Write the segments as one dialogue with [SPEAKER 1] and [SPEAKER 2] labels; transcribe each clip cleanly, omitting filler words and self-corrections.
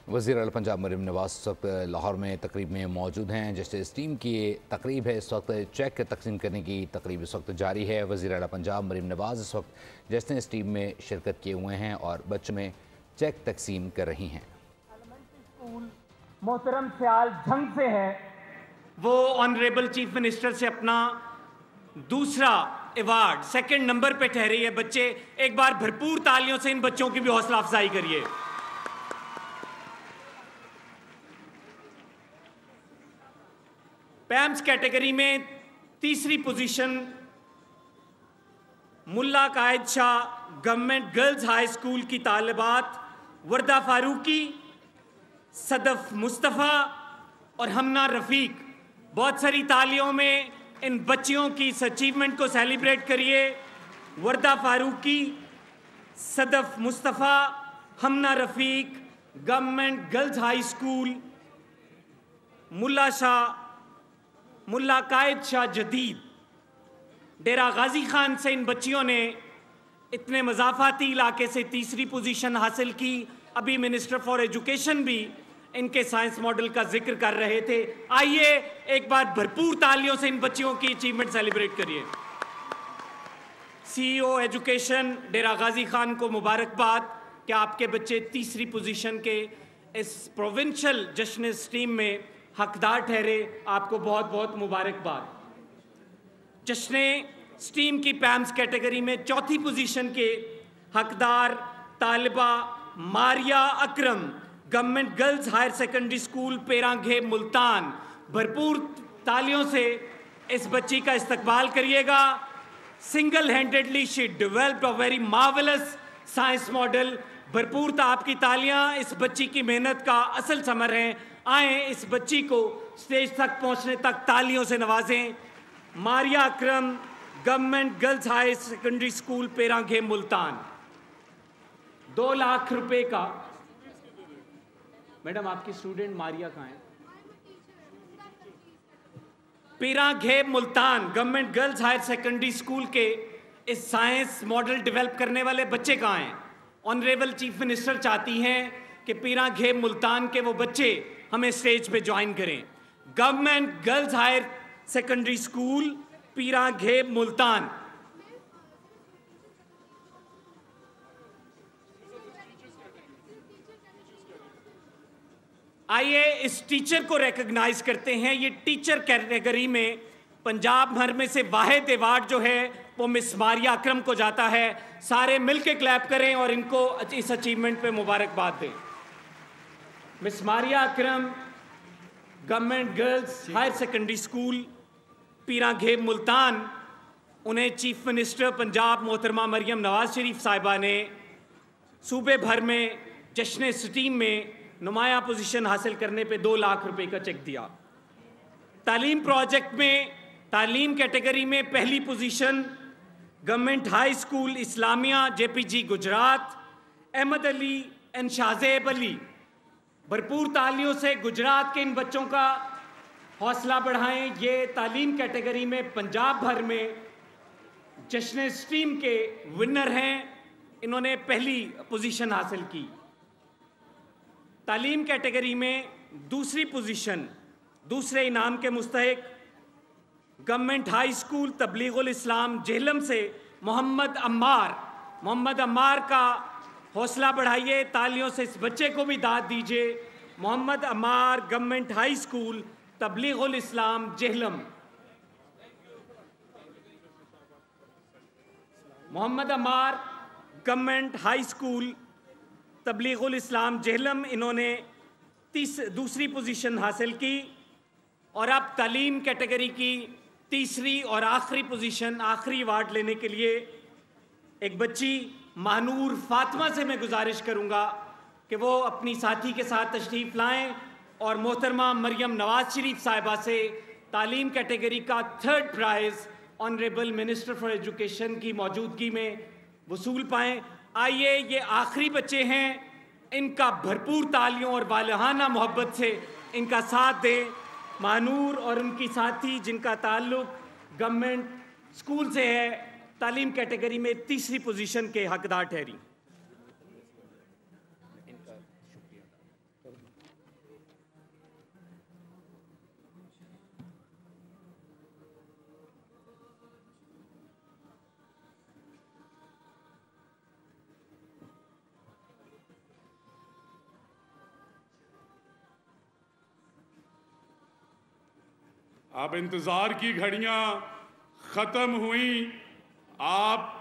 [SPEAKER 1] वज़ीर आला पंजाब मरीम नवाज इस वक्त लाहौर में तकरीब में मौजूद हैं। जैसे स्टीम की तकरीब है, इस वक्त चेक तकसीम करने की तकरीब इस वक्त जारी है। वज़ीर आला पंजाब मरीम नवाज इस वक्त जैसे स्टीम में शिरकत किए हुए हैं और बच्चों में चेक तकसीम कर रही हैं।
[SPEAKER 2] मोहतरम ख्याल ढंग से है, वो ऑनरेबल चीफ मिनिस्टर से अपना दूसरा अवार्ड सेकंड नंबर पे ठहरे है। बच्चे एक बार भरपूर तालियों से इन बच्चों की भी हौसला अफजाई करिए। पैम्स कैटेगरी में तीसरी position Mulla Qaid Shah government girls high school की तालिबात वर्दा फारूकी, सदफ मुस्तफ़ा और हमना रफ़ीक। बहुत सारी तालियों में इन बच्चियों की इस अचीवमेंट को सेलिब्रेट करिए। वर्दा फारूकी, सदफ मुस्तफ़ा, हमना रफ़ीक, गवर्नमेंट गर्ल्स हाई स्कूल, मुल्ला कायद शाह जदीद, डेरा गाजी खान से इन बच्चियों ने इतने मज़ाफ़ाती इलाके से तीसरी पोजीशन हासिल की। अभी मिनिस्टर फॉर एजुकेशन भी इनके साइंस मॉडल का जिक्र कर रहे थे। आइए एक बार भरपूर तालियों से इन बच्चियों की अचीवमेंट सेलिब्रेट करिए। CEO एजुकेशन डेरा गाजी खान को मुबारकबाद कि आपके बच्चे तीसरी पोजीशन के इस प्रोविंशियल जश्न स्टीम में हकदार ठहरे। आपको बहुत बहुत मुबारकबाद। जश्न स्टीम की पैम्स कैटेगरी में चौथी पोजीशन के हकदार तालिबा Maria Akram, government girls higher secondary school Peranghe Multan. भरपूर तालियों से इस बच्ची का इस्तकबाल करिएगा। Single handedly she developed a very marvellous science model. भरपूर आपकी तालियां इस बच्ची की मेहनत का असल समर हैं। आए इस बच्ची को स्टेज तक पहुंचने तक तालियों से नवाजें। Maria Akram, government girls higher secondary school Peranghe Multan. 2 lakh रुपए का। मैडम आपकी स्टूडेंट मारिया कहाँ है? Peranghe Multan government girls higher secondary school के इस साइंस मॉडल डेवलप करने वाले बच्चे कहाँ हैं? ऑनरेबल चीफ मिनिस्टर चाहती हैं कि पेरांघे मुल्तान के वो बच्चे हमें स्टेज पे ज्वाइन करें। Government girls higher secondary school Peranghe Multan. आइए इस टीचर को रिकॉग्नाइज करते हैं। ये टीचर कैटेगरी में पंजाब भर में से वाहिद अवार्ड जो है वो मिस मारिया अकरम को जाता है। सारे मिलके क्लैप करें और इनको इस अचीवमेंट पे मुबारकबाद दें। Miss Maria Akram, government girls higher secondary school Peranghe Multan, उन्हें चीफ मिनिस्टर पंजाब मोहतरमा मरियम नवाज शरीफ साहिबा ने सूबे भर में जश्न स्टीम में नुमाया पोजीशन हासिल करने पे 2 लाख रुपए का चेक दिया। तालीम प्रोजेक्ट में तालीम कैटेगरी में पहली position government high school Islamia JPG Gujarat, Ahmad Ali and Shahzeb Ali. भरपूर तालियों से गुजरात के इन बच्चों का हौसला बढ़ाएं। ये तालीम कैटेगरी में पंजाब भर में जश्न स्ट्रीम के विनर हैं। इन्होंने पहली पोजीशन हासिल की। तालीम कैटेगरी में दूसरी पोजीशन दूसरे इनाम के मुस्तहिक government high school Tablighul Islam Jhelum से मोहम्मद अम्मार का हौसला बढ़ाइए। तालियों से इस बच्चे को भी दाद दीजिए। Mohammad Ammar, government high school Tablighul Islam Jhelum. Mohammad Ammar, government high school Tablighul Islam Jhelum, इन्होंने दूसरी पोजीशन हासिल की। और अब तालीम कैटेगरी की तीसरी और आखिरी पोजीशन, आखिरी अवार्ड लेने के लिए एक बच्ची महानूर फातिमा से मैं गुजारिश करूंगा कि वो अपनी साथी के साथ तशरीफ लाएं और मोहतरमा मरियम नवाज शरीफ साहिबा से तालीम कैटेगरी का 3rd prize honourable minister for education की मौजूदगी में वसूल पाएं। आइए ये आखिरी बच्चे हैं, इनका भरपूर तालियों और वालहाना मोहब्बत से इनका साथ दें। महानूर और उनकी साथी जिनका ताल्लुक गवर्नमेंट स्कूल से है, तालीम कैटेगरी में तीसरी पोजीशन के हकदार ठहरी।
[SPEAKER 3] अब इंतज़ार की घड़ियां ख़त्म हुई। आप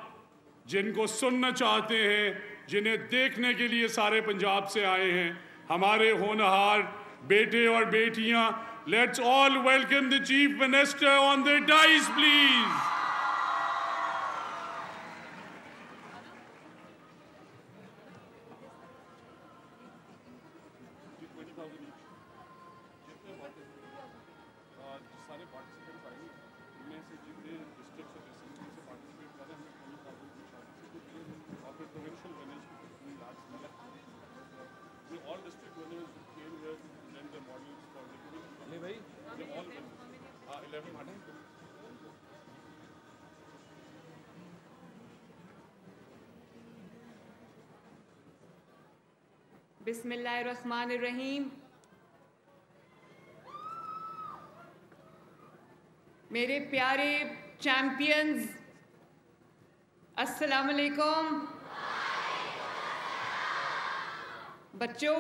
[SPEAKER 3] जिनको सुनना चाहते हैं, जिन्हें देखने के लिए सारे पंजाब से आए हैं, हमारे होनहार बेटे और बेटियां, let's all welcome the chief minister on the dais please.
[SPEAKER 4] बिस्मिल्लाहिर्रहमानिर्रहीम। मेरे प्यारे चैंपियंस, अस्सलाम वालेकुम। बच्चों,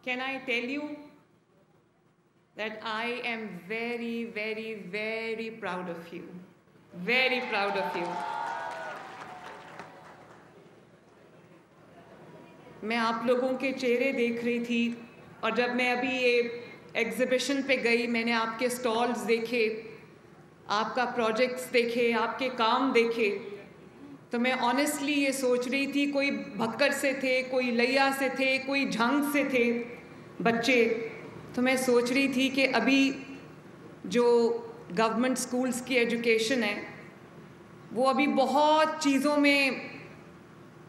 [SPEAKER 4] can I tell you that I am very, very, very proud of you. Very proud of you. मैं आप लोगों के चेहरे देख रही थी और जब मैं अभी ये एग्ज़िबिशन पे गई, मैंने आपके स्टॉल्स देखे, आपका प्रोजेक्ट्स देखे, आपके काम देखे, तो मैं ऑनेस्टली ये सोच रही थी, कोई भक्कर से थे, कोई लैया से थे, कोई झंग से थे बच्चे, तो मैं सोच रही थी कि अभी जो गवर्नमेंट स्कूल्स की एजुकेशन है वो अभी बहुत चीज़ों में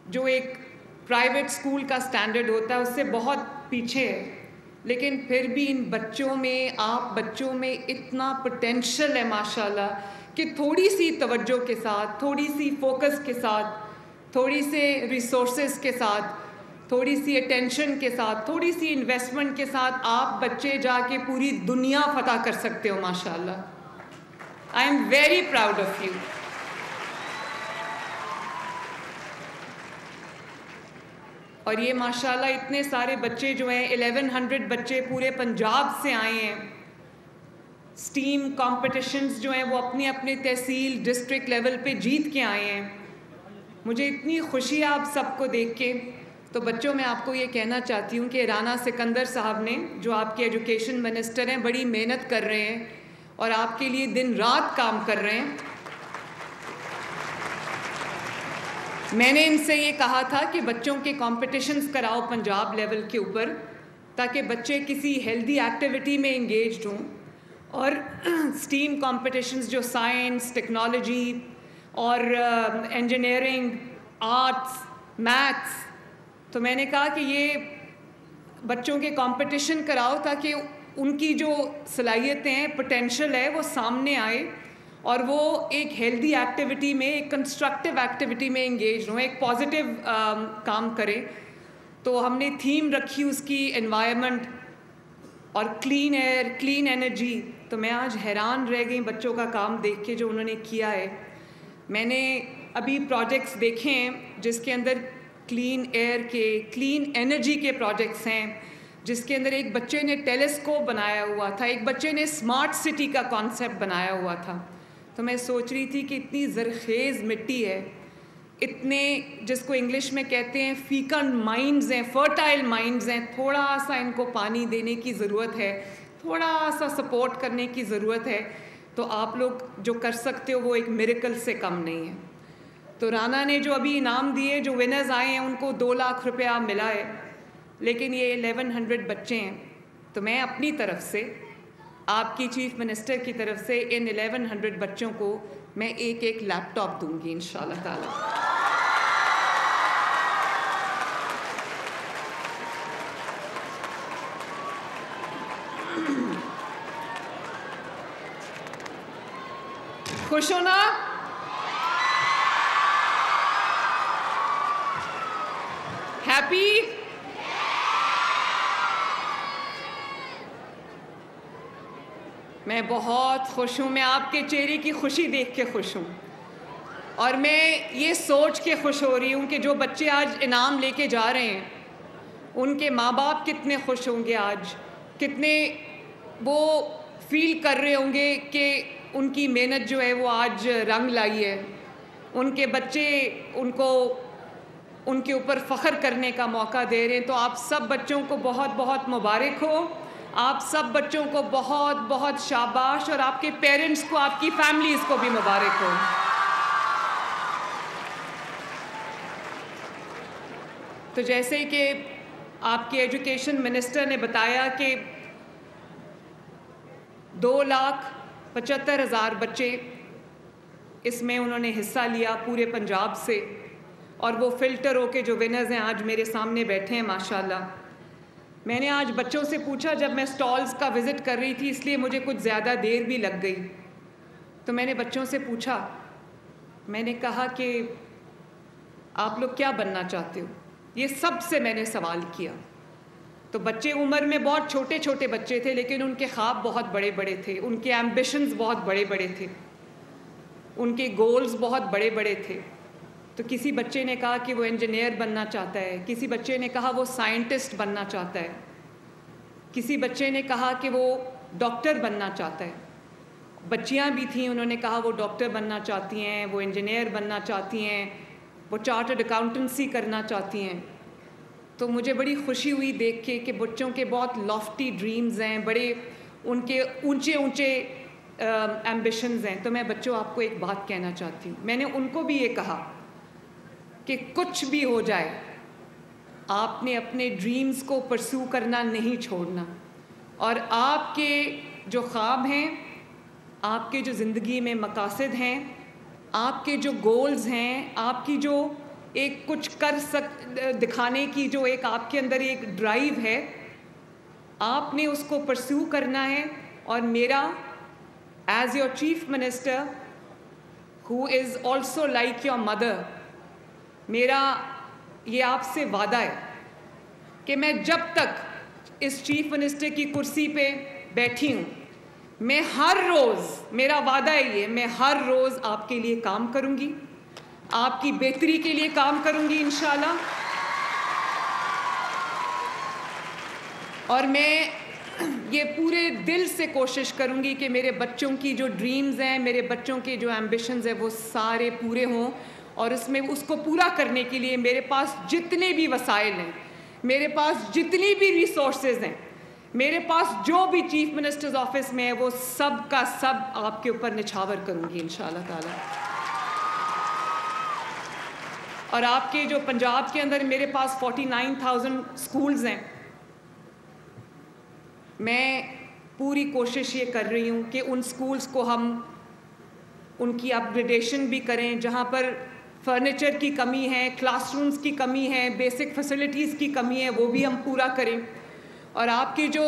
[SPEAKER 4] जो एक प्राइवेट स्कूल का स्टैंडर्ड होता है उससे बहुत पीछे है, लेकिन फिर भी इन बच्चों में, आप बच्चों में इतना पोटेंशियल है माशाल्लाह कि थोड़ी सी तवज्जो के साथ, थोड़ी सी फोकस के साथ, थोड़ी से रिसोर्सेज के साथ, थोड़ी सी अटेंशन के साथ, थोड़ी सी इन्वेस्टमेंट के साथ आप बच्चे जाके पूरी दुनिया फतह कर सकते हो माशाल्लाह। I am very proud of you. और ये माशाल्लाह इतने सारे बच्चे जो हैं, 1100 बच्चे पूरे पंजाब से आए हैं। स्टीम कॉम्पिटिशन्स जो हैं वो अपनी अपनी तहसील, डिस्ट्रिक्ट लेवल पे जीत के आए हैं। मुझे इतनी खुशी है आप सबको देख के। तो बच्चों, मैं आपको ये कहना चाहती हूँ कि राना सिकंदर साहब ने, जो आपके एजुकेशन मिनिस्टर हैं, बड़ी मेहनत कर रहे हैं और आपके लिए दिन रात काम कर रहे हैं। मैंने इनसे ये कहा था कि बच्चों के कॉम्पिटिशन्स कराओ पंजाब लेवल के ऊपर, ताकि बच्चे किसी हेल्दी एक्टिविटी में इंगेज्ड हों। और स्टीम कॉम्पिटिशन्स जो साइंस, टेक्नोलॉजी और इंजीनियरिंग, आर्ट्स, मैथ्स, तो मैंने कहा कि ये बच्चों के कंपटीशन कराओ ताकि उनकी जो सलाहियतें हैं, पोटेंशियल है, वो सामने आए और वो एक हेल्दी एक्टिविटी में, एक कंस्ट्रक्टिव एक्टिविटी में इंगेज हों, एक पॉजिटिव काम करें। तो हमने थीम रखी उसकी एनवायरनमेंट और क्लीन एयर, क्लीन एनर्जी। तो मैं आज हैरान रह गई बच्चों का काम देख के जो उन्होंने किया है। मैंने अभी प्रोजेक्ट्स देखे हैं जिसके अंदर क्लीन एयर के, क्लीन एनर्जी के प्रोजेक्ट्स हैं, जिसके अंदर एक बच्चे ने टेलीस्कोप बनाया हुआ था, एक बच्चे ने स्मार्ट सिटी का कॉन्सेप्ट बनाया हुआ था। तो मैं सोच रही थी कि इतनी ज़रखेज़ मिट्टी है, इतने जिसको इंग्लिश में कहते हैं फीकन माइंड्स हैं, फर्टाइल माइंड्स हैं, थोड़ा सा इनको पानी देने की ज़रूरत है, थोड़ा सा सपोर्ट करने की ज़रूरत है। तो आप लोग जो कर सकते हो वो एक मिरेकल से कम नहीं है। तो राना ने जो अभी इनाम दिए, जो विनर्स आए हैं, उनको 2 लाख रुपया मिला है, लेकिन ये 1100 बच्चे हैं। तो मैं अपनी तरफ से, आपकी चीफ मिनिस्टर की तरफ से, इन 1100 बच्चों को मैं एक लैपटॉप दूंगी इंशाल्लाह ताला। खुश हो ना? हैप्पी? मैं बहुत खुश हूँ। मैं आपके चेहरे की खुशी देख के खुश हूँ और मैं ये सोच के खुश हो रही हूँ कि जो बच्चे आज इनाम लेके जा रहे हैं उनके माँ बाप कितने खुश होंगे आज, कितने वो फील कर रहे होंगे कि उनकी मेहनत जो है वो आज रंग लाई है, उनके बच्चे उनको उनके ऊपर फ़ख्र करने का मौका दे रहे हैं। तो आप सब बच्चों को बहुत बहुत मुबारक हो, आप सब बच्चों को बहुत बहुत शाबाश, और आपके पेरेंट्स को, आपकी फैमिलीज़ को भी मुबारक हो। तो जैसे कि आपके एजुकेशन मिनिस्टर ने बताया कि 2,75,000 बच्चे इसमें उन्होंने हिस्सा लिया पूरे पंजाब से, और वो फ़िल्टर होके जो विनर्स हैं आज मेरे सामने बैठे हैं माशाल्लाह। मैंने आज बच्चों से पूछा, जब मैं स्टॉल्स का विज़िट कर रही थी इसलिए मुझे कुछ ज़्यादा देर भी लग गई, तो मैंने बच्चों से पूछा, मैंने कहा कि आप लोग क्या बनना चाहते हो, ये सबसे मैंने सवाल किया। तो बच्चे उम्र में बहुत छोटे छोटे बच्चे थे, लेकिन उनके ख्वाब बहुत बड़े बड़े थे, उनके एम्बिशंस बहुत बड़े बड़े थे, उनके गोल्स बहुत बड़े बड़े थे। तो किसी बच्चे ने कहा कि वो इंजीनियर बनना चाहता है, किसी बच्चे ने कहा वो साइंटिस्ट बनना चाहता है, किसी बच्चे ने कहा कि वो डॉक्टर बनना चाहता है। बच्चियां भी थीं, उन्होंने कहा वो डॉक्टर बनना चाहती हैं, वो इंजीनियर बनना चाहती हैं, वो चार्टर्ड अकाउंटेंसी करना चाहती हैं। तो मुझे बड़ी खुशी हुई देख के कि बच्चों के बहुत लॉफ्टी ड्रीम्स हैं, बड़े उनके ऊंचे ऊंचे एम्बिशंस हैं। तो मैं बच्चों आपको एक बात कहना चाहती हूँ, मैंने उनको भी ये कहा कि कुछ भी हो जाए आपने अपने ड्रीम्स को परस्यू करना नहीं छोड़ना, और आपके जो ख्वाब हैं, आपके जो ज़िंदगी में मकासद हैं, आपके जो गोल्स हैं, आपकी जो एक कुछ दिखाने की जो एक आपके अंदर एक ड्राइव है, आपने उसको परस्यू करना है। और मेरा as your chief minister who is also like your mother, मेरा ये आपसे वादा है कि मैं जब तक इस चीफ मिनिस्टर की कुर्सी पे बैठी हूँ, मैं हर रोज़, मेरा वादा है ये, मैं हर रोज़ आपके लिए काम करूँगी, आपकी बेहतरी के लिए काम करूँगी इंशाल्लाह। और मैं ये पूरे दिल से कोशिश करूँगी कि मेरे बच्चों की जो ड्रीम्स हैं, मेरे बच्चों के जो एम्बिशंस हैं, वो सारे पूरे हों। और इसमें उसको पूरा करने के लिए मेरे पास जितने भी वसाइल हैं, मेरे पास जितनी भी रिसोर्सेज हैं, मेरे पास जो भी चीफ मिनिस्टर्स ऑफिस में है, वो सब का सब आपके ऊपर निछावर करूँगी इंशाल्लाह ताला। और आपके जो पंजाब के अंदर मेरे पास 49,000 स्कूल्स हैं, मैं पूरी कोशिश ये कर रही हूँ कि उन स्कूल्स को हम उनकी अपग्रेडेशन भी करें, जहाँ पर फर्नीचर की कमी है, क्लासरूम्स की कमी है, बेसिक फैसिलिटीज़ की कमी है, वो भी हम पूरा करें। और आपके जो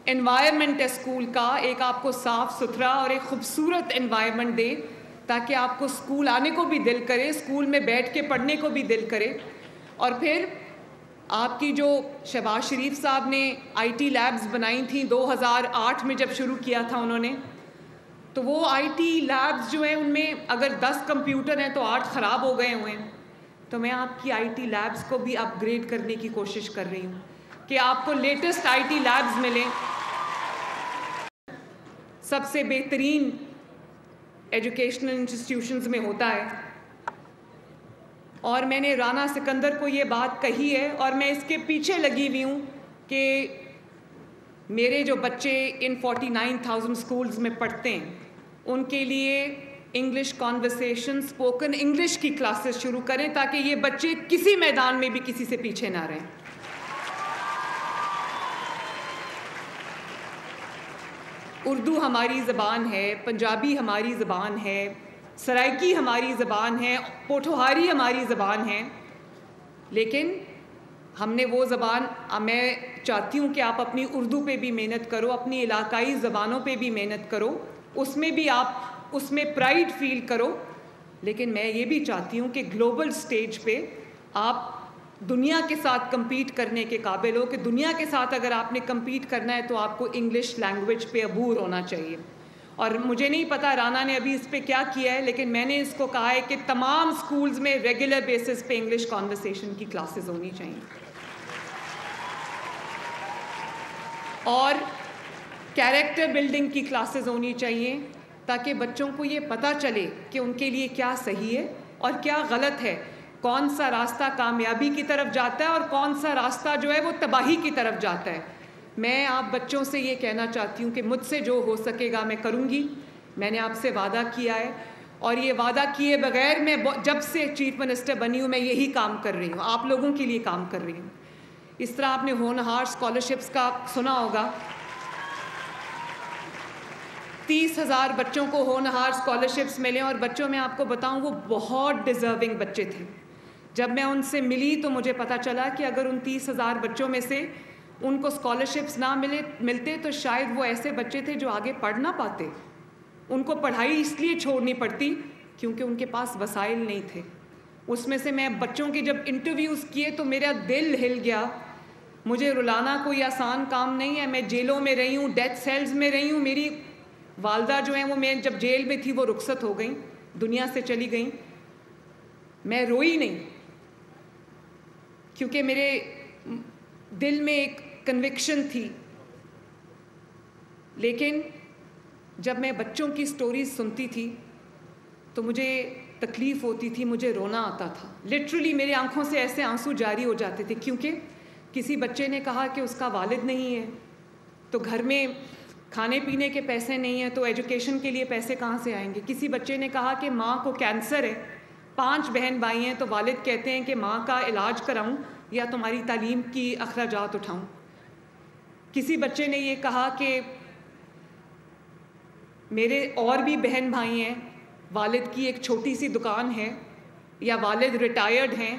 [SPEAKER 4] एनवायरनमेंट है स्कूल का, एक आपको साफ़ सुथरा और एक ख़ूबसूरत एनवायरनमेंट दे, ताकि आपको स्कूल आने को भी दिल करे, स्कूल में बैठ के पढ़ने को भी दिल करे। और फिर आपकी जो शहबाज शरीफ साहब ने IT लैब्स बनाई थी 2008 में जब शुरू किया था उन्होंने, तो वो IT लैब्स जो हैं उनमें अगर 10 कंप्यूटर हैं तो 8 ख़राब हो गए हुए हैं। तो मैं आपकी IT लैब्स को भी अपग्रेड करने की कोशिश कर रही हूँ कि आपको लेटेस्ट IT लैब्स मिलें, सबसे बेहतरीन एजुकेशनल इंस्टीट्यूशंस में होता है। और मैंने राना सिकंदर को ये बात कही है, और मैं इसके पीछे लगी हुई हूँ कि मेरे जो बच्चे इन 49,000 स्कूल्स में पढ़ते हैं, उनके लिए इंग्लिश कॉन्वर्सेशन, स्पोकन इंग्लिश की क्लासेस शुरू करें, ताकि ये बच्चे किसी मैदान में भी किसी से पीछे ना रहें। उर्दू हमारी ज़बान है, पंजाबी हमारी ज़बान है, सराइकी हमारी ज़बान है, पोठोहारी हमारी ज़बान है, लेकिन हमने वो ज़बान, मैं चाहती हूँ कि आप अपनी उर्दू पे भी मेहनत करो, अपनी इलाकाई ज़बानों पे भी मेहनत करो, उसमें भी आप उसमें प्राइड फील करो। लेकिन मैं ये भी चाहती हूँ कि ग्लोबल स्टेज पे आप दुनिया के साथ compete करने के काबिल हो, कि दुनिया के साथ अगर आपने compete करना है तो आपको इंग्लिश लैंग्वेज पे अबूर होना चाहिए। और मुझे नहीं पता राना ने अभी इस पे क्या किया है, लेकिन मैंने इसको कहा है कि तमाम स्कूल्स में रेगुलर बेसिस पे इंग्लिश कॉन्वर्सेशन की क्लासेस होनी चाहिए। और कैरेक्टर बिल्डिंग की क्लासेस होनी चाहिए ताकि बच्चों को ये पता चले कि उनके लिए क्या सही है और क्या गलत है, कौन सा रास्ता कामयाबी की तरफ जाता है और कौन सा रास्ता जो है वो तबाही की तरफ जाता है। मैं आप बच्चों से ये कहना चाहती हूँ कि मुझसे जो हो सकेगा मैं करूँगी। मैंने आपसे वादा किया है और ये वादा किए बगैर मैं जब से चीफ मिनिस्टर बनी हूँ मैं यही काम कर रही हूँ, आप लोगों के लिए काम कर रही हूँ। इस तरह आपने होनहार स्कॉलरशिप्स का सुना होगा, 30,000 बच्चों को होनहार स्कॉलरशिप्स मिले और बच्चों में आपको बताऊं वो बहुत डिज़र्विंग बच्चे थे। जब मैं उनसे मिली तो मुझे पता चला कि अगर उन 30,000 बच्चों में से उनको स्कॉलरशिप्स ना मिलते तो शायद वो ऐसे बच्चे थे जो आगे पढ़ ना पाते। उनको पढ़ाई इसलिए छोड़नी पड़ती क्योंकि उनके पास वसाइल नहीं थे। उसमें से मैं बच्चों के जब इंटरव्यूज़ किए तो मेरा दिल हिल गया। मुझे रुलाना कोई आसान काम नहीं है। मैं जेलों में रही हूँ, डेथ सेल्स में रही हूँ। मेरी वालदा जो हैं वो मैं जब जेल में थी वो रुखसत हो गई, दुनिया से चली गई। मैं रोई नहीं क्योंकि मेरे दिल में एक कन्विक्शन थी। लेकिन जब मैं बच्चों की स्टोरीज सुनती थी तो मुझे तकलीफ़ होती थी, मुझे रोना आता था। लिटरली मेरी आंखों से ऐसे आंसू जारी हो जाते थे क्योंकि किसी बच्चे ने कहा कि उसका वालिद नहीं है तो घर में खाने पीने के पैसे नहीं हैं तो एजुकेशन के लिए पैसे कहाँ से आएंगे। किसी बच्चे ने कहा कि माँ को कैंसर है, 5 बहन भाई हैं तो वालिद कहते हैं कि माँ का इलाज कराऊं या तुम्हारी तालीम की अखराजात उठाऊं। किसी बच्चे ने ये कहा कि मेरे और भी बहन भाई हैं, वालिद की एक छोटी सी दुकान है या वालिद रिटायर्ड हैं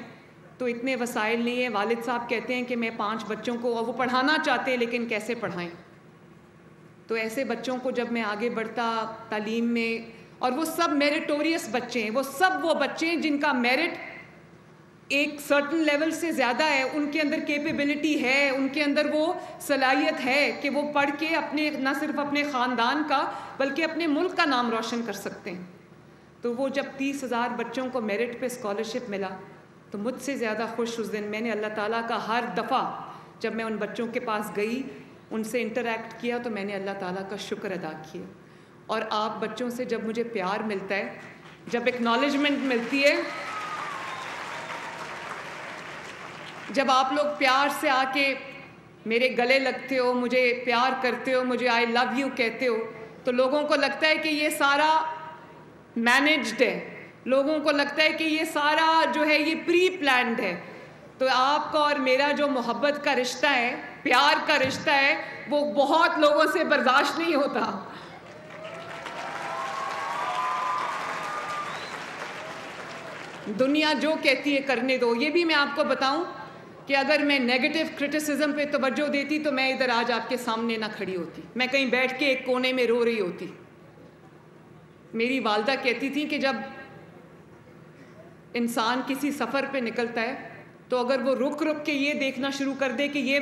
[SPEAKER 4] तो इतने वसाइल नहीं है। वालिद साहब कहते हैं कि मैं 5 बच्चों को, और वो पढ़ाना चाहते हैं लेकिन कैसे पढ़ाएं। तो ऐसे बच्चों को जब मैं आगे बढ़ता तालीम में, और वो सब मेरिटोरियस बच्चे हैं, वो सब वो बच्चे हैं जिनका मेरिट एक सर्टन लेवल से ज़्यादा है, उनके अंदर कैपेबिलिटी है, उनके अंदर वो सलाहियत है कि वो पढ़ के अपने न सिर्फ अपने ख़ानदान का बल्कि अपने मुल्क का नाम रोशन कर सकते हैं। तो वो जब 30,000 बच्चों को मेरिट पे स्कॉलरशिप मिला तो मुझसे ज़्यादा खुश उस दिन मैंने अल्लाह ताला का हर दफ़ा जब मैं उन बच्चों के पास गई, उनसे इंटरैक्ट किया तो मैंने अल्लाह ताला का शुक्र अदा किया। और आप बच्चों से जब मुझे प्यार मिलता है, जब एक्नॉलेजमेंट मिलती है, जब आप लोग प्यार से आके मेरे गले लगते हो, मुझे प्यार करते हो, मुझे आई लव यू कहते हो, तो लोगों को लगता है कि ये सारा मैनेज्ड है, लोगों को लगता है कि ये सारा जो है ये प्री प्लान्ड है। तो आपका और मेरा जो मोहब्बत का रिश्ता है, प्यार का रिश्ता है, वो बहुत लोगों से बर्दाश्त नहीं होता। दुनिया जो कहती है करने दो। ये भी मैं आपको बताऊं कि अगर मैं नेगेटिव क्रिटिसिज्म पे तवज्जो देती तो मैं इधर आज आपके सामने ना खड़ी होती, मैं कहीं बैठ के एक कोने में रो रही होती। मेरी वालदा कहती थी कि जब इंसान किसी सफ़र पे निकलता है तो अगर वो रुक रुक के ये देखना शुरू कर दे कि ये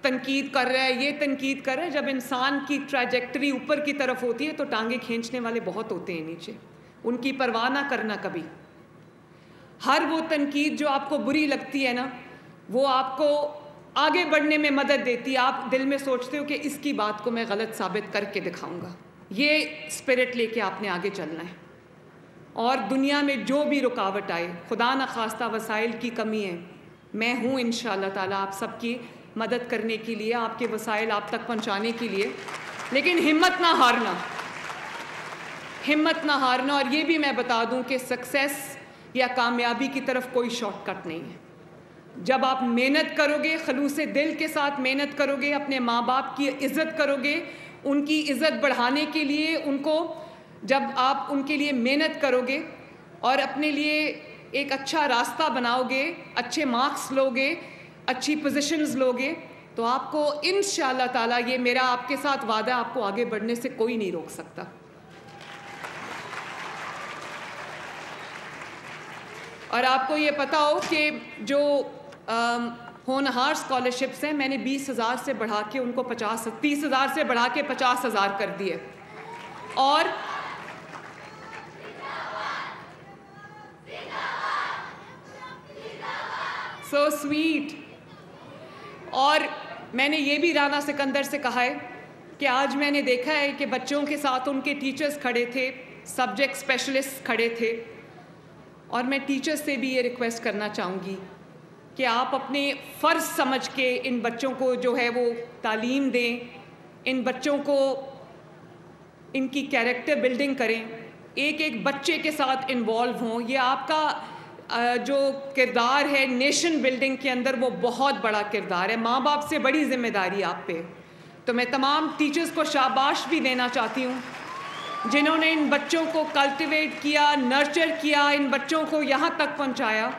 [SPEAKER 4] तनकीद कर रहा है, ये तनकीद कर रहा है, जब इंसान की ट्रैजेक्टरी ऊपर की तरफ होती है तो टांगे खींचने वाले बहुत होते हैं नीचे। उनकी परवाह ना करना कभी। हर वो तनकीद जो आपको बुरी लगती है ना, वो आपको आगे बढ़ने में मदद देती है। आप दिल में सोचते हो कि इसकी बात को मैं गलत साबित करके दिखाऊंगा। ये स्पिरिट लेके आपने आगे चलना है। और दुनिया में जो भी रुकावट आए, खुदा न खास्ता वसाइल की कमी है, मैं हूँ इंशाअल्लाह ताला आप सबकी मदद करने के लिए, आपके वसाइल आप तक पहुँचाने के लिए। लेकिन हिम्मत ना हारना, हिम्मत ना हारना। और ये भी मैं बता दूँ कि सक्सेस या कामयाबी की तरफ कोई शॉर्टकट नहीं है। जब आप मेहनत करोगे, खलूसे दिल के साथ मेहनत करोगे, अपने माँ बाप की इज़्ज़त करोगे, उनकी इज़्ज़त बढ़ाने के लिए उनको, जब आप उनके लिए मेहनत करोगे और अपने लिए एक अच्छा रास्ता बनाओगे, अच्छे मार्क्स लोगे, अच्छी पोजीशंस लोगे, तो आपको इंशाअल्लाह ताला, ये मेरा आपके साथ वादा, आपको आगे बढ़ने से कोई नहीं रोक सकता। और आपको ये पता हो कि जो होनहार स्कॉलरशिप्स हैं, मैंने 20,000 से बढ़ा के उनको 30,000 से बढ़ा के 50,000 कर दिए। और सो स्वीट। और मैंने ये भी राना सिकंदर से कहा है कि आज मैंने देखा है कि बच्चों के साथ उनके टीचर्स खड़े थे, सब्जेक्ट स्पेशलिस्ट खड़े थे, और मैं टीचर्स से भी ये रिक्वेस्ट करना चाहूँगी कि आप अपने फ़र्ज़ समझ के इन बच्चों को जो है वो तालीम दें, इन बच्चों को इनकी कैरेक्टर बिल्डिंग करें, एक एक बच्चे के साथ इन्वॉल्व हों। ये आपका जो किरदार है नेशन बिल्डिंग के अंदर, वो बहुत बड़ा किरदार है। माँ बाप से बड़ी जिम्मेदारी आप पे। तो मैं तमाम टीचर्स को शाबाश भी देना चाहती हूँ जिन्होंने इन बच्चों को कल्टिवेट किया, नर्चर किया, इन बच्चों को यहाँ तक पहुँचाया।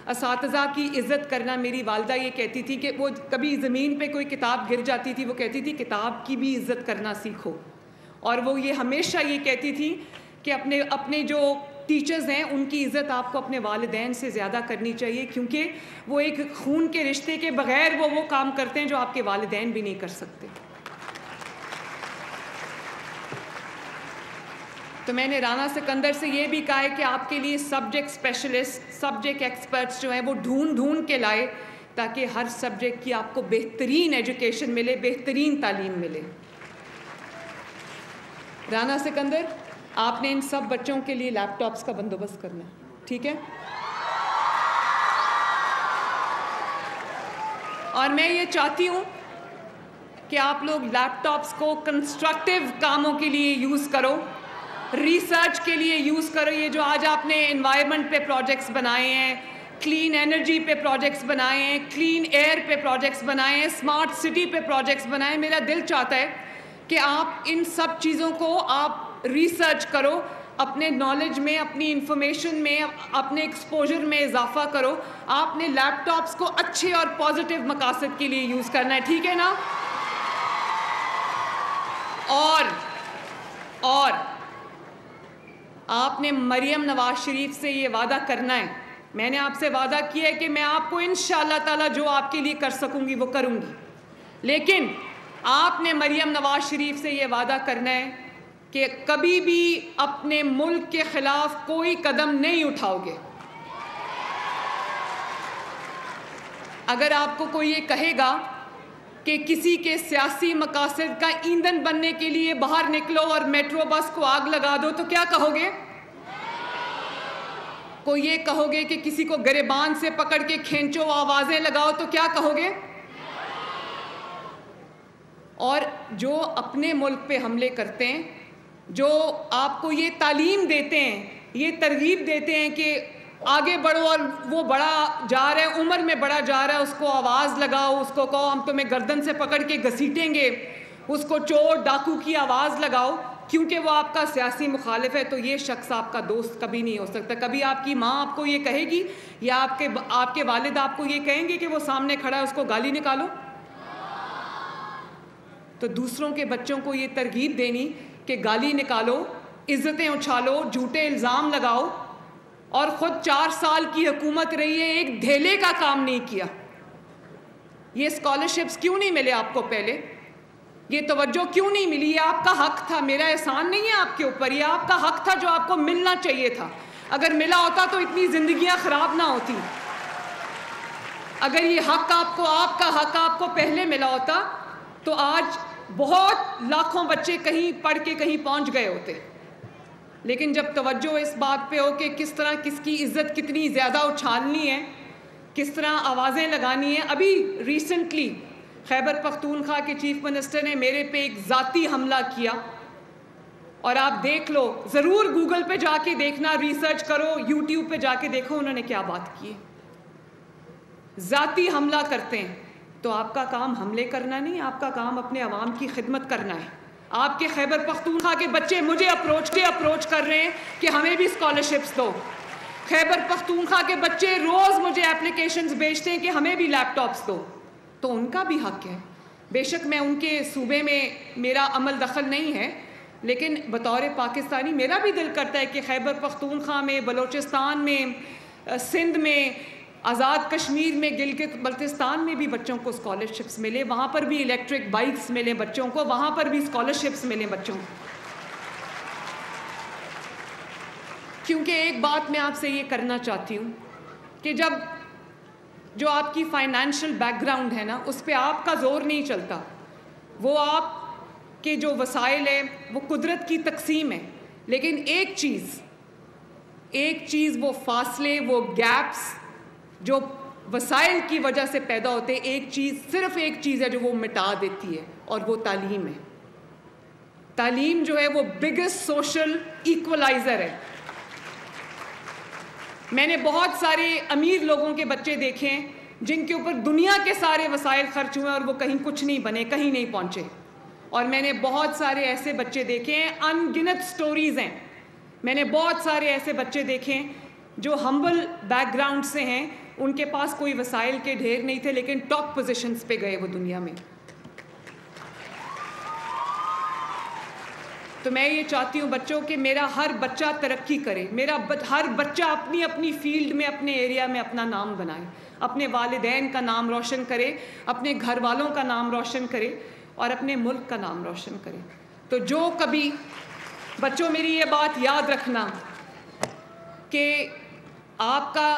[SPEAKER 4] असातिज़ा की इज़्ज़त करना, मेरी वालदा ये कहती थी कि वो कभी ज़मीन पे कोई किताब गिर जाती थी, वो कहती थी किताब की भी इज़्ज़त करना सीखो। और वो ये हमेशा ये कहती थी कि अपने जो टीचर्स हैं उनकी इज़्ज़त आपको अपने वालिदैन से ज़्यादा करनी चाहिए, क्योंकि वो एक खून के रिश्ते के बग़ैर वो काम करते हैं जो आपके वालिदैन भी नहीं कर सकते। तो मैंने राना सिकंदर से ये भी कहा है कि आपके लिए सब्जेक्ट स्पेशलिस्ट, सब्जेक्ट एक्सपर्ट्स जो हैं वो ढूंढ के लाए, ताकि हर सब्जेक्ट की आपको बेहतरीन एजुकेशन मिले, बेहतरीन तालीम मिले। राना सिकंदर, आपने इन सब बच्चों के लिए लैपटॉप्स का बंदोबस्त करना है, ठीक है? और मैं ये चाहती हूँ कि आप लोग लैपटॉप्स को कंस्ट्रक्टिव कामों के लिए यूज़ करो, रिसर्च के लिए यूज़ करो। ये जो आज आपने एनवायरनमेंट पे प्रोजेक्ट्स बनाए हैं, क्लीन एनर्जी पे प्रोजेक्ट्स बनाए हैं, क्लीन एयर पे प्रोजेक्ट्स बनाए हैं, स्मार्ट सिटी पे प्रोजेक्ट्स बनाए हैं, मेरा दिल चाहता है कि आप इन सब चीज़ों को आप रिसर्च करो, अपने नॉलेज में, अपनी इंफॉर्मेशन में, अपने एक्सपोजर में इजाफा करो। आपने लैपटॉप्स को अच्छे और पॉजिटिव मकासद के लिए यूज़ करना है, ठीक है ना? और आपने मरियम नवाज शरीफ से ये वादा करना है, मैंने आपसे वादा किया है कि मैं आपको इंशाअल्लाह ताला जो आपके लिए कर सकूंगी वो करूंगी, लेकिन आपने मरियम नवाज शरीफ से ये वादा करना है कि कभी भी अपने मुल्क के खिलाफ कोई कदम नहीं उठाओगे। अगर आपको कोई ये कहेगा कि किसी के सियासी मकासद का ईंधन बनने के लिए बाहर निकलो और मेट्रो बस को आग लगा दो, तो क्या कहोगे? कोई ये कहोगे कि किसी को गिरबान से पकड़ के खींचो, आवाजें लगाओ, तो क्या कहोगे? और जो अपने मुल्क पे हमले करते हैं, जो आपको ये तालीम देते हैं, ये तरगीब देते हैं कि आगे बढ़ो और वो बड़ा जा रहा है, उम्र में बड़ा जा रहा है, उसको आवाज़ लगाओ, उसको कहो हम तुम्हें गर्दन से पकड़ के घसीटेंगे, उसको चोर डाकू की आवाज़ लगाओ, क्योंकि वो आपका सियासी मुखालिफ है, तो ये शख्स आपका दोस्त कभी नहीं हो सकता। कभी आपकी माँ आपको ये कहेगी या आपके वालिद आपको ये कहेंगे कि वो सामने खड़ा है उसको गाली निकालो? तो दूसरों के बच्चों को ये तरगीब देनी कि गाली निकालो, इज़्ज़तें उछालो, झूठे इल्ज़ाम लगाओ, और ख़ुद 4 साल की हुकूमत रही है, एक धेले का काम नहीं किया। ये स्कॉलरशिप्स क्यों नहीं मिले आपको पहले? ये तवज्जो क्यों नहीं मिली? ये आपका हक था, मेरा एहसान नहीं है आपके ऊपर, ये आपका हक था जो आपको मिलना चाहिए था। अगर मिला होता तो इतनी ज़िंदगियाँ ख़राब ना होती। अगर ये हक आपका हक आपको पहले मिला होता तो आज बहुत लाखों बच्चे कहीं पढ़ के कहीं पहुंच गए होते। लेकिन जब तवज्जो इस बात पे हो कि किस तरह किसकी इज़्ज़त कितनी ज़्यादा उछालनी है, किस तरह आवाज़ें लगानी है। अभी रिसेंटली खैबर पख्तूनख्वा के चीफ मिनिस्टर ने मेरे पे एक ज़ाती हमला किया, और आप देख लो, ज़रूर गूगल पे जाके देखना, रिसर्च करो, यूट्यूब पे जाके देखो उन्होंने क्या बात की। ज़ाती हमला करते हैं तो आपका काम हमले करना नहीं, आपका काम अपने अवाम की खिदमत करना है। आपके खैबर पख्तूनख्वा के बच्चे मुझे अप्रोच कर रहे हैं कि हमें भी स्कॉलरशिप्स दो। खैबर पख्तूनख्वा के बच्चे रोज़ मुझे एप्लीकेशंस भेजते हैं कि हमें भी लैपटॉप्स दो, तो उनका भी हक है। बेशक मैं उनके सूबे में मेरा अमल दखल नहीं है, लेकिन बतौर पाकिस्तानी मेरा भी दिल करता है कि खैबर पख्तूनख्वा में, बलोचिस्तान में, सिंध में, आज़ाद कश्मीर में, गिलगित बल्तिस्तान में भी बच्चों को स्कॉलरशिप्स मिले, वहाँ पर भी इलेक्ट्रिक बाइक्स मिले बच्चों को, वहाँ पर भी स्कॉलरशिप्स मिले बच्चों को। क्योंकि एक बात मैं आपसे ये करना चाहती हूँ कि जब जो आपकी फाइनेंशियल बैकग्राउंड है ना, उस पर आपका जोर नहीं चलता, वो आप के जो वसाइल है वो कुदरत की तकसीम है, लेकिन एक चीज़ वो फासले, वो गैप्स जो वसाइल की वजह से पैदा होते, सिर्फ एक चीज़ है जो वो मिटा देती है, और वो तालीम है। तालीम जो है वो बिगेस्ट सोशल इक्वलाइज़र है। मैंने बहुत सारे अमीर लोगों के बच्चे देखे हैं जिनके ऊपर दुनिया के सारे वसाइल खर्च हुए और वो कहीं कुछ नहीं बने, कहीं नहीं पहुँचे। और मैंने बहुत सारे ऐसे बच्चे देखे हैं, अनगिनत स्टोरीज़ हैं, मैंने बहुत सारे ऐसे बच्चे देखे हैं जो हम्बल बैकग्राउंड से हैं, उनके पास कोई वसाइल के ढेर नहीं थे, लेकिन टॉप पोजीशंस पे गए वो दुनिया में। तो मैं ये चाहती हूँ बच्चों कि मेरा हर बच्चा तरक्की करे, हर बच्चा अपनी अपनी फील्ड में, अपने एरिया में अपना नाम बनाए, अपने वालिदैन का नाम रोशन करे, अपने घर वालों का नाम रोशन करे और अपने मुल्क का नाम रोशन करे। तो जो कभी बच्चों, मेरी ये बात याद रखना कि आपका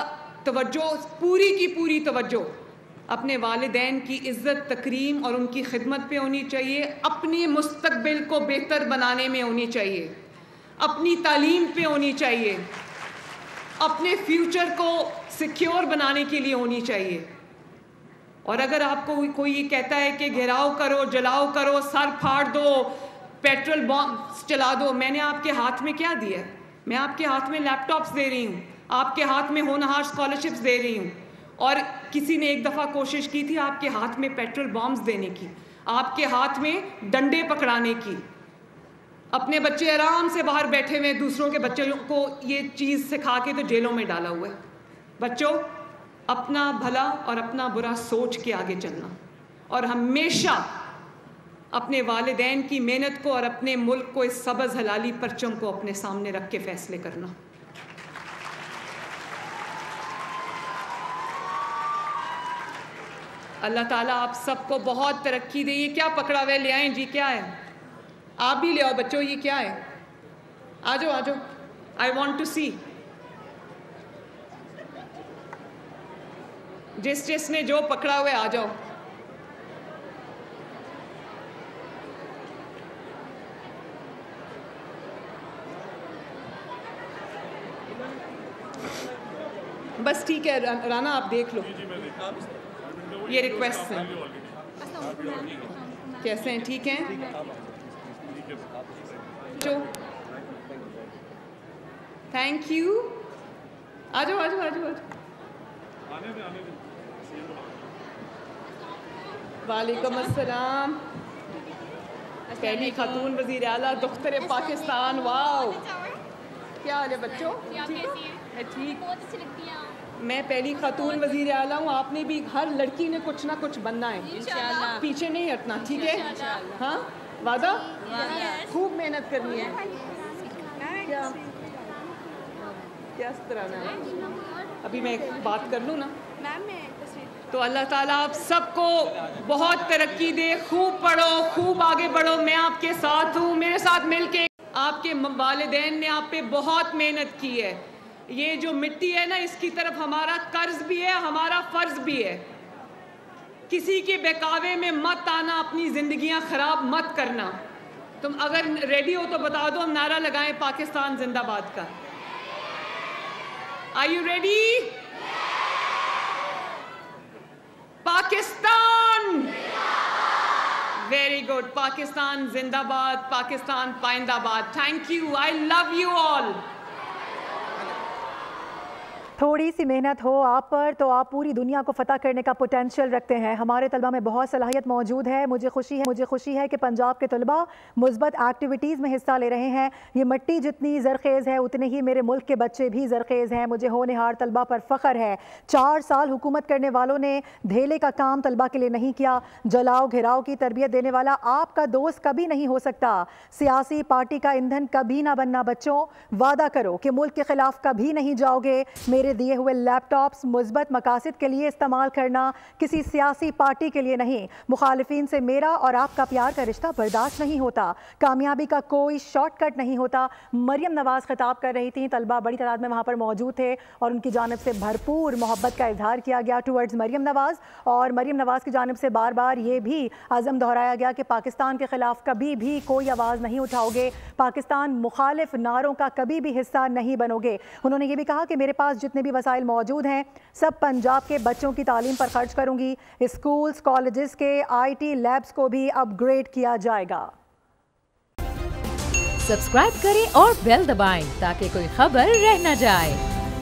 [SPEAKER 4] तवज्जो, पूरी की पूरी तवज्जो अपने वालिदैन की इज़्ज़त, तकरीम और उनकी खिदमत पे होनी चाहिए, अपने मुस्तकबिल को बेहतर बनाने में होनी चाहिए, अपनी तालीम पे होनी चाहिए, अपने फ्यूचर को सिक्योर बनाने के लिए होनी चाहिए। और अगर आपको कोई ये कहता है कि घेराव करो, जलाओ करो, सर फाड़ दो, पेट्रोल बॉम्ब चला दो, मैंने आपके हाथ में क्या दिया है? मैं आपके हाथ में लैपटॉप्स दे रही हूँ, आपके हाथ में होनहार स्कॉलरशिप्स दे रही हूँ। और किसी ने एक दफ़ा कोशिश की थी आपके हाथ में पेट्रोल बॉम्ब्स देने की, आपके हाथ में डंडे पकड़ाने की। अपने बच्चे आराम से बाहर बैठे हुए, दूसरों के बच्चों को ये चीज़ सिखा के तो जेलों में डाला हुआ है। बच्चों, अपना भला और अपना बुरा सोच के आगे चलना, और हमेशा अपने वालिदैन की मेहनत को और अपने मुल्क को, इस सबज़ हलाली परचम को अपने सामने रख के फ़ैसले करना। अल्लाह ताला आप सबको बहुत तरक्की दे। ये क्या पकड़ा हुआ है? ले आएँ जी, क्या है? आप भी ले आओ बच्चों, ये क्या है? आ जाओ आ जाओ, आई वॉन्ट टू सी। जिसने जो पकड़ा हुआ है आ जाओ। बस ठीक है राना, आप देख लो। ये रिक्वेस्ट है। कैसे हैं? ठीक हैं? जो थैंक यू। आ जाओ आ जाओ आ जाओ। वालेकुम अस्सलाम। पहली खातून वज़ीर आला दुख्तर पाकिस्तान। वाओ, क्या हाल है बच्चों? ठीक। मैं पहली खातून वज़ीर आला हूँ, आपने भी, हर लड़की ने कुछ ना कुछ बनना है इंशाअल्लाह, पीछे नहीं हटना, ठीक है? हाँ, वादा? खूब मेहनत करनी है। क्या क्या तरह ना, अभी मैं बात कर लूँ ना। तो अल्लाह ताला आप सबको बहुत तरक्की दे, खूब पढ़ो, खूब आगे बढ़ो। मैं आपके साथ हूँ, मेरे साथ मिलके। आपके वालिदैन ने आप पे बहुत मेहनत की है। ये जो मिट्टी है ना, इसकी तरफ हमारा कर्ज भी है, हमारा फ़र्ज भी है। किसी के बहकावे में मत आना, अपनी ज़िंदगियां ख़राब मत करना। तुम अगर रेडी हो तो बता दो, हम नारा लगाएं पाकिस्तान जिंदाबाद का। Are you ready? Pakistan very good. Pakistan जिंदाबाद, पाकिस्तान पाइंदाबाद। Thank you, I love you all.
[SPEAKER 5] थोड़ी सी मेहनत हो आप पर तो आप पूरी दुनिया को फतह करने का पोटेंशियल रखते हैं। हमारे तलबा में बहुत सलाहियत मौजूद है। मुझे खुशी है कि पंजाब के तलबा मुस्बत एक्टिविटीज़ में हिस्सा ले रहे हैं। ये मिट्टी जितनी ज़रखेज़ है उतने ही मेरे मुल्क के बच्चे भी ज़रखेज़ हैं। मुझे होनहार तलबा पर फ़ख्र है। 4 साल हुकूमत करने वालों ने धेले का काम तलबा के लिए नहीं किया। जलाओ घिराव की तरबियत देने वाला आपका दोस्त कभी नहीं हो सकता। सियासी पार्टी का ईंधन कभी ना बनना। बच्चों, वादा करो कि मुल्क के खिलाफ कभी नहीं जाओगे। मेरे मेरे दिए हुए लैपटॉप्स मुस्बत मकासद के लिए इस्तेमाल करना किसी सियासी पार्टी के लिए नहीं। मुखालिफिन से मेरा और आपका प्यार का रिश्ता बर्दाश्त नहीं होता। कामयाबी का कोई शॉर्टकट नहीं होता। मरियम नवाज खिताब कर रही थी। तलबा बड़ी तादाद में वहाँ पर मौजूद थे और उनकी जानिब से भरपूर मोहब्बत का इजहार किया गया टुवर्ड्स मरियम नवाज। और मरियम नवाज की जानिब से बार बार ये भी आज़म दोहराया गया कि पाकिस्तान के खिलाफ कभी भी कोई आवाज़ नहीं उठाओगे, पाकिस्तान मुखालिफ नारों का कभी भी हिस्सा नहीं बनोगे। उन्होंने ये भी कहा कि मेरे पास जितने भी वसाइल मौजूद हैं सब पंजाब के बच्चों की तालीम पर खर्च करूंगी। स्कूल्स कॉलेजेस के IT लैब्स को भी अपग्रेड किया जाएगा।
[SPEAKER 6] सब्सक्राइब करें और बेल दबाएं ताकि कोई खबर रह न जाए।